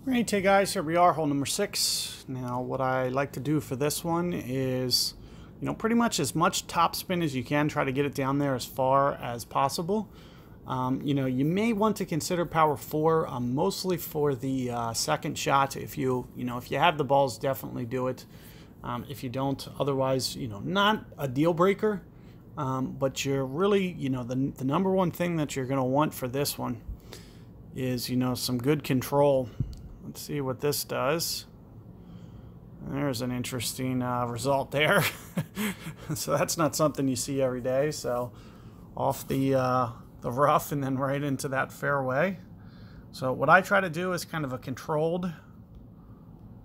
Alright, hey guys, here we are, hole number 6. Now what I like to do for this one is, pretty much as much topspin as you can, try to get it down there as far as possible. You may want to consider power 4, mostly for the second shot. If you have the balls, definitely do it. If you don't, otherwise, not a deal breaker. But you're really, the number one thing that you're going to want for this one is, some good control. Let's see what this does. There's an interesting result there. So that's not something you see every day. So off the rough and then right into that fairway. So what I try to do is kind of a controlled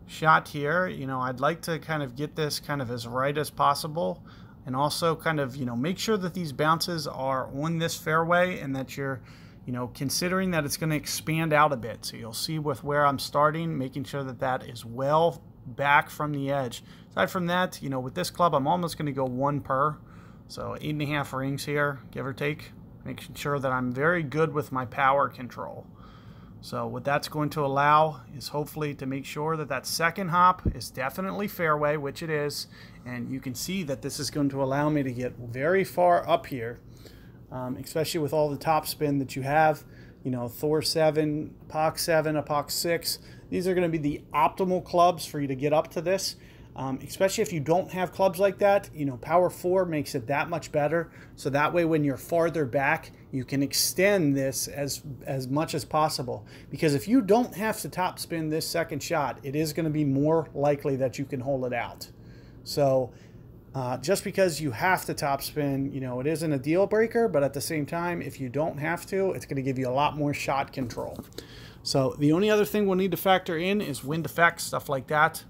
shot here. I'd like to kind of get this kind of as right as possible, and also kind of make sure that these bounces are on this fairway and that you're considering that it's going to expand out a bit. So you'll see with where I'm starting, making sure that that is well back from the edge. Aside from that, with this club, I'm almost going to go 1 per. So 8.5 rings here, give or take. Making sure that I'm very good with my power control. So what that's going to allow is hopefully to make sure that that second hop is definitely fairway, which it is. And you can see that this is going to allow me to get very far up here. Especially with all the topspin that you have, Thor 7, Epoch 7, Epoch 6. These are going to be the optimal clubs for you to get up to this. Especially if you don't have clubs like that, Power 4 makes it that much better. So that way when you're farther back, you can extend this as much as possible. Because if you don't have to topspin this second shot, it is going to be more likely that you can hold it out. So just because you have to topspin, it isn't a deal breaker, but at the same time, if you don't have to, it's going to give you a lot more shot control. So the only other thing we'll need to factor in is wind effects, stuff like that.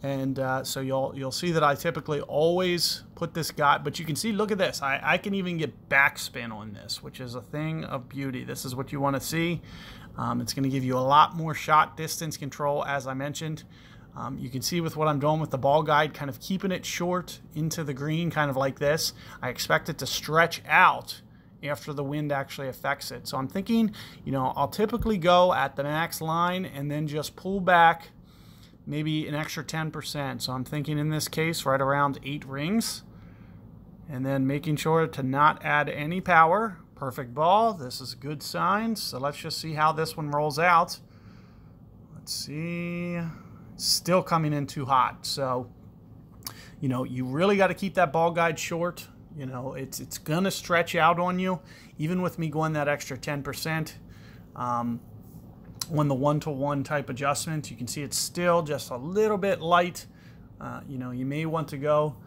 And so you'll see that I typically always put this guy, but you can see, look at this. I can even get backspin on this, which is a thing of beauty. This is what you want to see. It's going to give you a lot more shot distance control, as I mentioned. You can see with what I'm doing with the ball guide, kind of keeping it short into the green, kind of like this. I expect it to stretch out after the wind actually affects it. So I'm thinking, I'll typically go at the max line and then just pull back maybe an extra 10%. So I'm thinking in this case right around 8 rings. And then making sure to not add any power. Perfect ball. This is a good sign. So let's just see how this one rolls out. Let's see. Still coming in too hot. So, you really got to keep that ball guide short. It's going to stretch out on you, even with me going that extra 10%. On the 1-to-1 type adjustment, you can see it's still just a little bit light. You may want to go,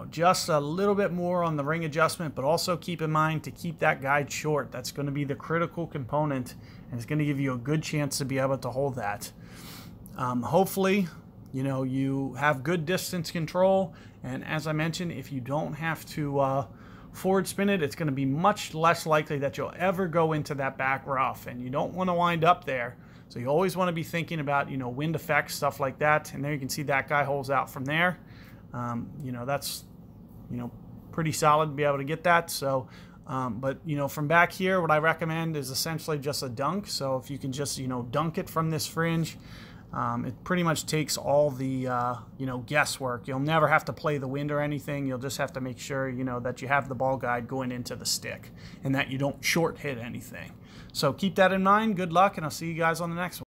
just a little bit more on the ring adjustment, but also keep in mind to keep that guide short. That's going to be the critical component, and it's going to give you a good chance to be able to hold that. Hopefully, you have good distance control, and as I mentioned, if you don't have to forward spin it, it's going to be much less likely that you'll ever go into that back rough, and you don't want to wind up there. So you always want to be thinking about, wind effects, stuff like that. And there you can see that guy holds out from there. That's, pretty solid to be able to get that. So, but, from back here, what I recommend is essentially just a dunk. So if you can just, dunk it from this fringe, it pretty much takes all the, guesswork. You'll never have to play the wind or anything. You'll just have to make sure, that you have the ball guide going into the stick and that you don't short hit anything. So keep that in mind. Good luck, and I'll see you guys on the next one.